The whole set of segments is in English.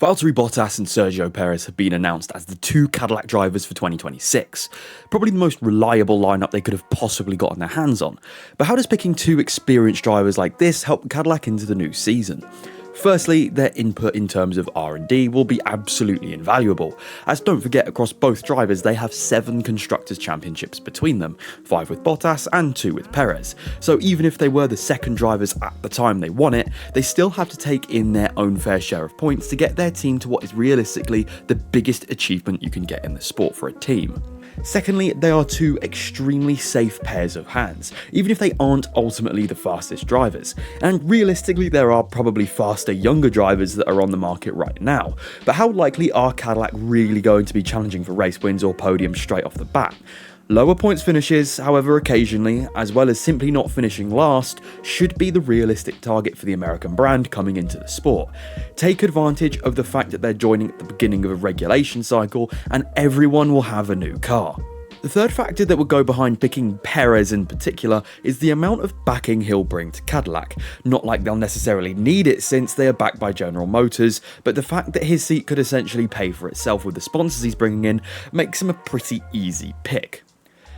Valtteri Bottas and Sergio Perez have been announced as the two Cadillac drivers for 2026. Probably the most reliable lineup they could have possibly gotten their hands on. But how does picking two experienced drivers like this help Cadillac into the new season? Firstly, their input in terms of R&D will be absolutely invaluable, as don't forget across both drivers they have 7 Constructors' Championships between them, 5 with Bottas and 2 with Perez, so even if they were the second drivers at the time they won it, they still have to take in their own fair share of points to get their team to what is realistically the biggest achievement you can get in the sport for a team. Secondly, they are two extremely safe pairs of hands, even if they aren't ultimately the fastest drivers, and realistically there are probably faster younger drivers that are on the market right now, but how likely are Cadillac really going to be challenging for race wins or podiums straight off the bat? Lower points finishes, however, occasionally, as well as simply not finishing last, should be the realistic target for the American brand coming into the sport. Take advantage of the fact that they're joining at the beginning of a regulation cycle and everyone will have a new car. The third factor that would go behind picking Perez in particular is the amount of backing he'll bring to Cadillac. Not like they'll necessarily need it since they are backed by General Motors, but the fact that his seat could essentially pay for itself with the sponsors he's bringing in makes him a pretty easy pick.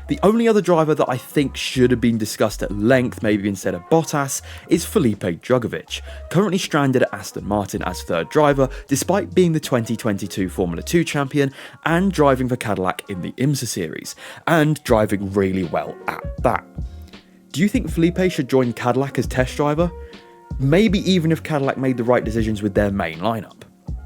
The only other driver that I think should have been discussed at length, maybe instead of Bottas, is Felipe Drugovich, currently stranded at Aston Martin as third driver despite being the 2022 Formula 2 champion and driving for Cadillac in the IMSA series, and driving really well at that. Do you think Felipe should join Cadillac as test driver? Maybe even if Cadillac made the right decisions with their main lineup.